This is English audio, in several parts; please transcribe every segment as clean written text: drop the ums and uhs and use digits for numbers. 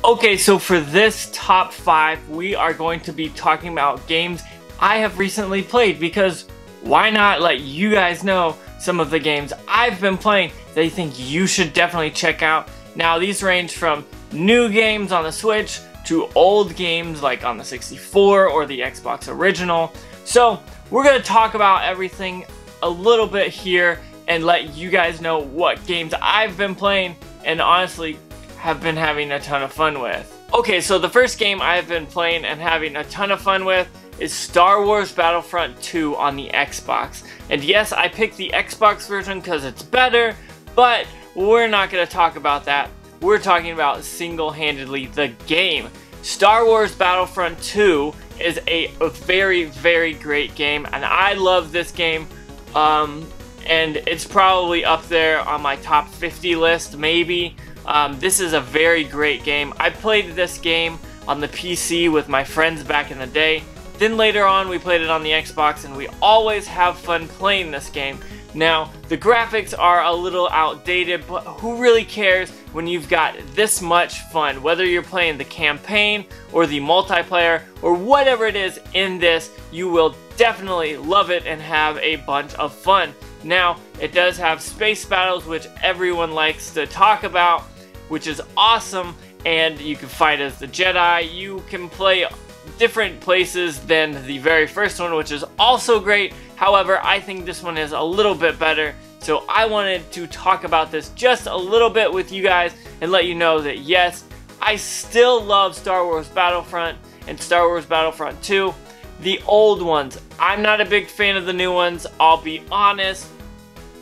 Okay, so for this top 5, we are going to be talking about games I have recently played, because why not let you guys know some of the games I've been playing that I think you should definitely check out. Now, these range from new games on the Switch to old games like on the 64 or the Xbox original. So we're going to talk about everything a little bit here and let you guys know what games I've been playing and honestly have been having a ton of fun with. Okay, so the first game I've been playing and having a ton of fun with is Star Wars Battlefront 2 on the Xbox. And yes, I picked the Xbox version because it's better, but we're not going to talk about that. We're talking about single-handedly the game. Star Wars Battlefront 2 is a very, very great game, and I love this game. And it's probably up there on my top 50 list, maybe. This is a very great game. I played this game on the PC with my friends back in the day. Then later on we played it on the Xbox, and we always have fun playing this game. Now, the graphics are a little outdated, but who really cares when you've got this much fun? Whether you're playing the campaign or the multiplayer or whatever it is in this, you will definitely love it and have a bunch of fun. Now, it does have space battles, which everyone likes to talk about, which is awesome, and you can fight as the Jedi. You can play different places than the very first one, which is also great. However, I think this one is a little bit better, so I wanted to talk about this just a little bit with you guys and let you know that yes, I still love Star Wars Battlefront and Star Wars Battlefront 2. The old ones, I'm not a big fan of the new ones, I'll be honest.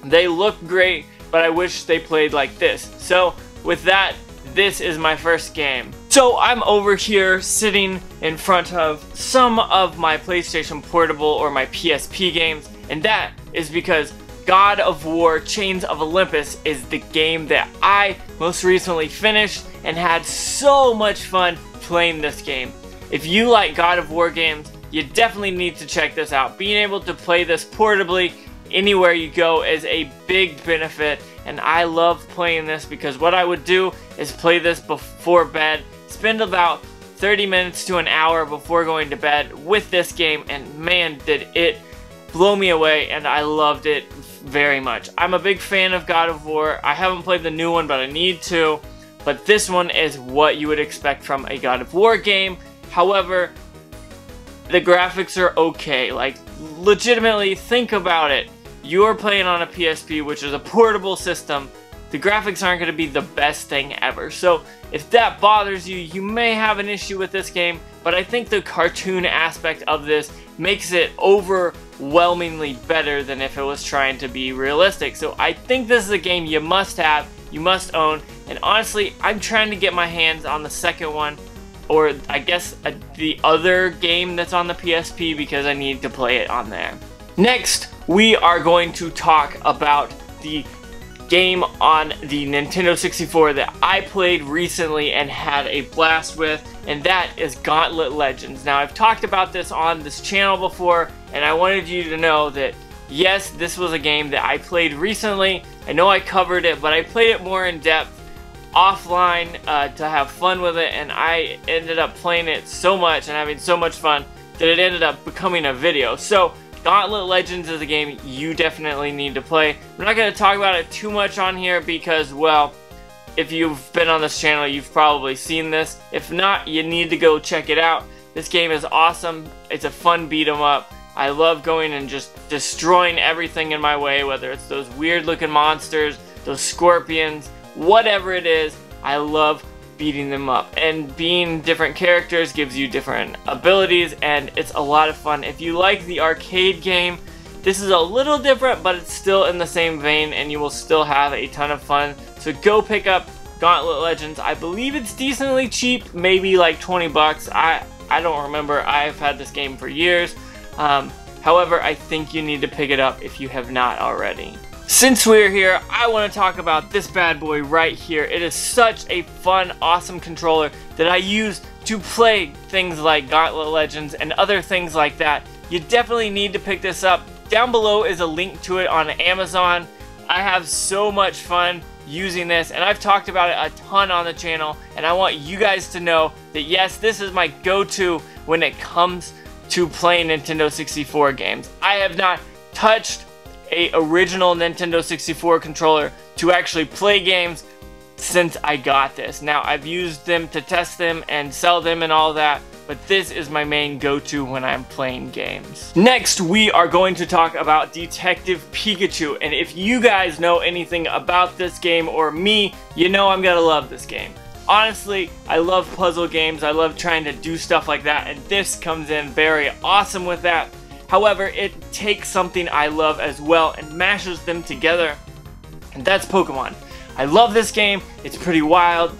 They look great, but I wish they played like this. So with that, this is my first game. So I'm over here sitting in front of some of my PlayStation Portable or my PSP games, and that is because God of War Chains of Olympus is the game that I most recently finished and had so much fun playing this game. If you like God of War games, you definitely need to check this out. Being able to play this portably anywhere you go is a big benefit, and I love playing this because what I would do is play this before bed, spend about 30 minutes to an hour before going to bed with this game, and man, did it blow me away, and I loved it very much. I'm a big fan of God of War. I haven't played the new one, but I need to. But this one is what you would expect from a God of War game. However, the graphics are okay. Like, legitimately, think about it. You're playing on a PSP, which is a portable system. The graphics aren't going to be the best thing ever. So if that bothers you, you may have an issue with this game, but I think the cartoon aspect of this makes it overwhelmingly better than if it was trying to be realistic. So I think this is a game you must have, you must own, and honestly, I'm trying to get my hands on the second one, or I guess the other game that's on the PSP, because I need to play it on there. Next, we are going to talk about the game on the Nintendo 64 that I played recently and had a blast with, and that is Gauntlet Legends. Now, I've talked about this on this channel before, and I wanted you to know that yes, this was a game that I played recently. I know I covered it, but I played it more in depth offline to have fun with it, and I ended up playing it so much and having so much fun that it ended up becoming a video. So Gauntlet Legends is a game you definitely need to play. I'm not going to talk about it too much on here because, well, if you've been on this channel, you've probably seen this. If not, you need to go check it out. This game is awesome. It's a fun beat 'em up. I love going and just destroying everything in my way, whether it's those weird looking monsters, those scorpions, whatever it is. I love beating them up, and being different characters gives you different abilities, and it's a lot of fun. If you like the arcade game, this is a little different, but it's still in the same vein, and you will still have a ton of fun. So go pick up Gauntlet Legends. I believe it's decently cheap, maybe like 20 bucks. I don't remember. I've had this game for years. However, I think you need to pick it up if you have not already. Since we're here, I want to talk about this bad boy right here. It is such a fun, awesome controller that I use to play things like Gauntlet Legends and other things like that. You definitely need to pick this up. Down below is a link to it on Amazon. I have so much fun using this, and I've talked about it a ton on the channel, and I want you guys to know that yes, this is my go-to when it comes to playing Nintendo 64 games. I have not touched a original Nintendo 64 controller to actually play games since I got this. Now, I've used them to test them and sell them and all that, but this is my main go-to when I'm playing games. Next, we are going to talk about Detective Pikachu, and if you guys know anything about this game or me, you know I'm gonna love this game. Honestly, I love puzzle games, I love trying to do stuff like that, and this comes in very awesome with that. However, it takes something I love as well and mashes them together, and that's Pokemon. I love this game, it's pretty wild,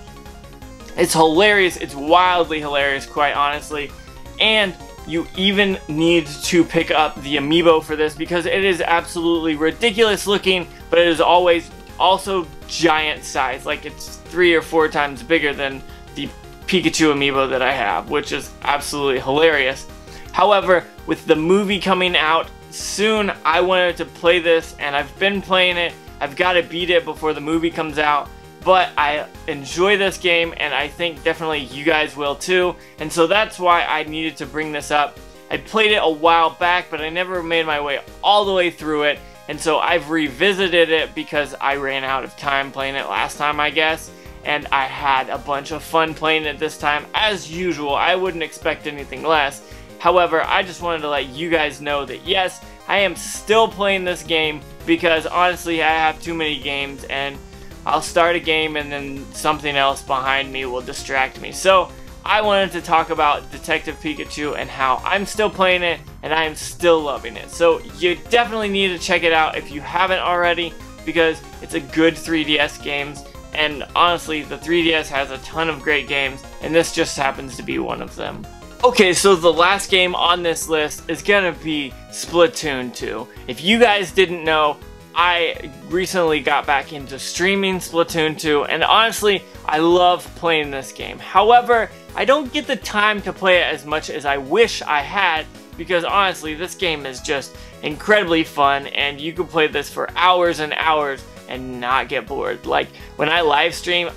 it's hilarious, it's wildly hilarious, quite honestly, and you even need to pick up the amiibo for this because it is absolutely ridiculous looking, but it is always also giant size, like it's 3 or 4 times bigger than the Pikachu amiibo that I have, which is absolutely hilarious. However, with the movie coming out soon, I wanted to play this, and I've been playing it. I've got to beat it before the movie comes out, but I enjoy this game, and I think definitely you guys will too, and so that's why I needed to bring this up. I played it a while back, but I never made my way all the way through it, and so I've revisited it because I ran out of time playing it last time, I guess, and I had a bunch of fun playing it this time. As usual, I wouldn't expect anything less. However, I just wanted to let you guys know that yes, I am still playing this game because honestly I have too many games, and I'll start a game and then something else behind me will distract me. So I wanted to talk about Detective Pikachu and how I'm still playing it and I am still loving it. So you definitely need to check it out if you haven't already, because it's a good 3DS game, and honestly the 3DS has a ton of great games, and this just happens to be one of them. Okay, so the last game on this list is gonna be Splatoon 2. If you guys didn't know, I recently got back into streaming Splatoon 2, and honestly, I love playing this game. However, I don't get the time to play it as much as I wish I had, because honestly, this game is just incredibly fun, and you can play this for hours and hours and not get bored. Like, when I live stream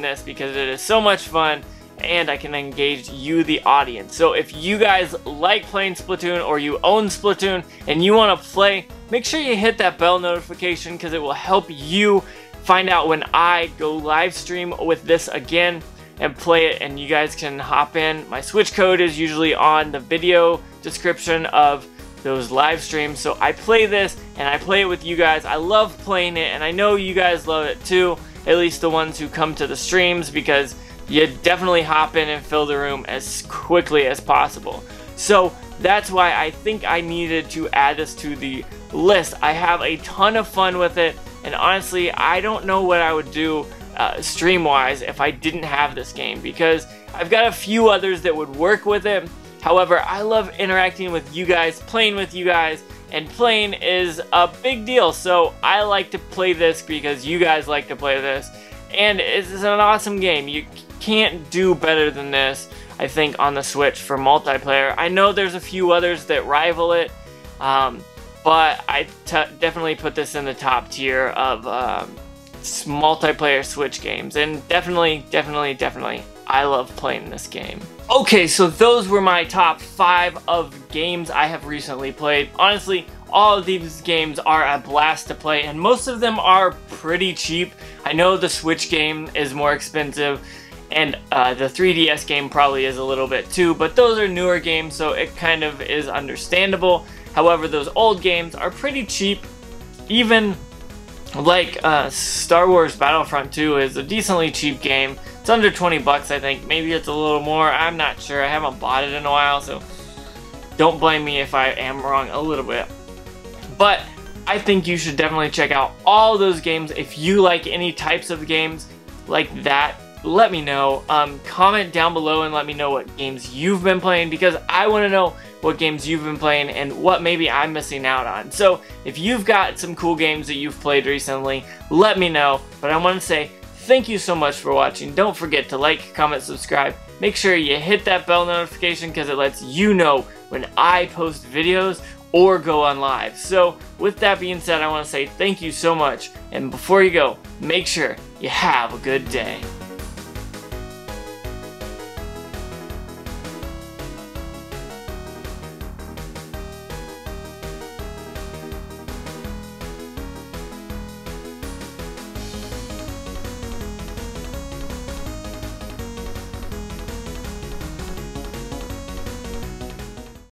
this because it is so much fun, and I can engage you, the audience. So if you guys like playing Splatoon, or you own Splatoon and you want to play, make sure you hit that bell notification because it will help you find out when I go live stream with this again and play it, and you guys can hop in. My Switch code is usually on the video description of those live streams. So I play this and I play it with you guys. I love playing it, and I know you guys love it too, at least the ones who come to the streams, because you definitely hop in and fill the room as quickly as possible. So that's why I think I needed to add this to the list. I have a ton of fun with it, and honestly, I don't know what I would do stream-wise if I didn't have this game, because I've got a few others that would work with it. However, I love interacting with you guys, playing with you guys, and playing is a big deal. So I like to play this because you guys like to play this, and it's an awesome game. You can't do better than this, I think, on the Switch for multiplayer. I know there's a few others that rival it, but I definitely put this in the top tier of multiplayer Switch games, and definitely, I love playing this game. Okay, so those were my top 5 of games I have recently played. Honestly, all of these games are a blast to play, and most of them are pretty cheap. I know the Switch game is more expensive, and the 3DS game probably is a little bit too, but those are newer games, so it kind of is understandable. However, those old games are pretty cheap. Even like Star Wars Battlefront 2 is a decently cheap game. It's under 20 bucks, I think. Maybe it's a little more, I'm not sure. I haven't bought it in a while, so don't blame me if I am wrong a little bit. But I think you should definitely check out all those games. If you like any types of games like that, let me know. Comment down below and let me know what games you've been playing, because I want to know what games you've been playing and what maybe I'm missing out on. So if you've got some cool games that you've played recently, let me know. But I want to say thank you so much for watching. Don't forget to like, comment, subscribe. Make sure you hit that bell notification because it lets you know when I post videos or go on live. So with that being said, I want to say thank you so much. And before you go, make sure you have a good day.